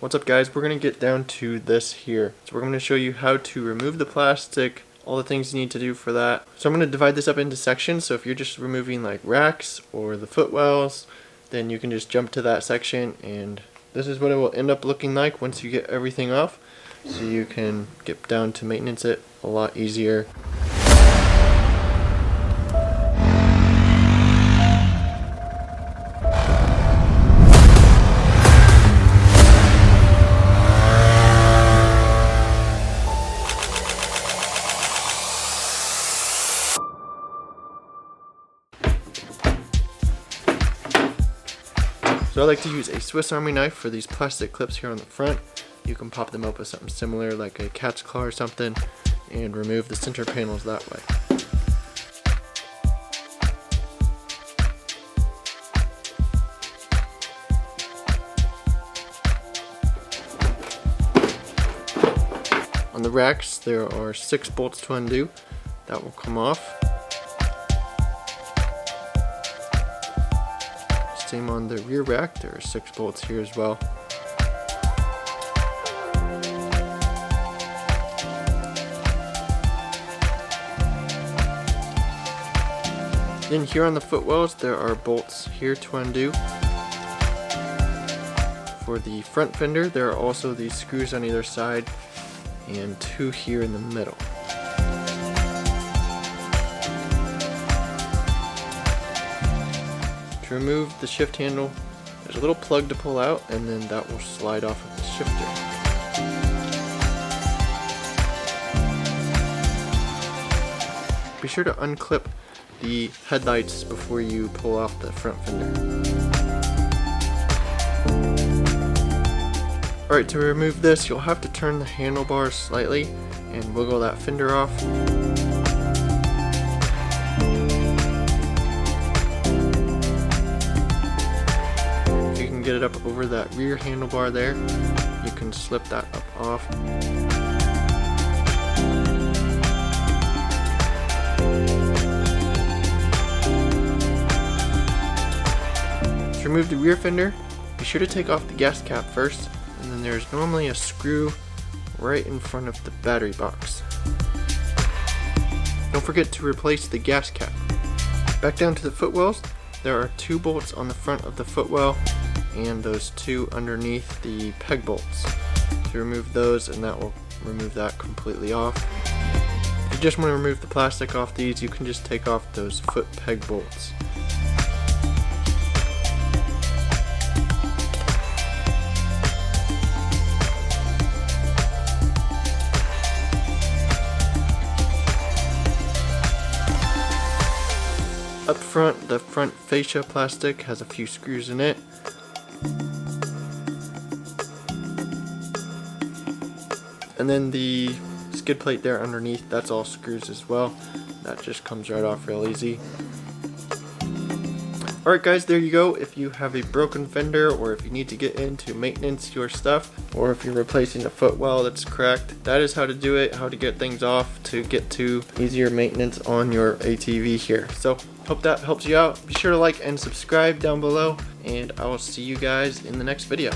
What's up guys, we're going to get down to this here. So we're going to show you how to remove the plastic, all the things you need to do for that. So I'm going to divide this up into sections, so if you're just removing like racks or the footwells, then you can just jump to that section, and this is what it will end up looking like once you get everything off. So you can get down to maintenance it a lot easier. So I like to use a Swiss Army knife for these plastic clips here on the front. You can pop them up with something similar like a cat's claw or something and remove the center panels that way. On the racks there are 6 bolts to undo. That will come off. Same on the rear rack, there are 6 bolts here as well. Then here on the footwells there are bolts here to undo. For the front fender there are also these screws on either side and 2 here in the middle. To remove the shift handle, there's a little plug to pull out, and then that will slide off of the shifter. Be sure to unclip the headlights before you pull off the front fender. Alright, to remove this, you'll have to turn the handlebars slightly and wiggle that fender off. Get it up over that rear handlebar there, you can slip that up off. To remove the rear fender, be sure to take off the gas cap first, and then there's normally a screw right in front of the battery box. Don't forget to replace the gas cap. Back down to the footwells, there are 2 bolts on the front of the footwell and those 2 underneath the peg bolts. To remove those, and that will remove that completely off. If you just want to remove the plastic off these, you can just take off those foot peg bolts. Up front, the front fascia plastic has a few screws in it. And then the skid plate there underneath, that's all screws as well. That just comes right off real easy. Alright guys, there you go. If you have a broken fender, or if you need to get into maintenance your stuff, or if you're replacing a footwell that's cracked, that is how to do it, how to get things off to get to easier maintenance on your ATV here. So hope that helps you out. Be sure to like and subscribe down below, and I will see you guys in the next video.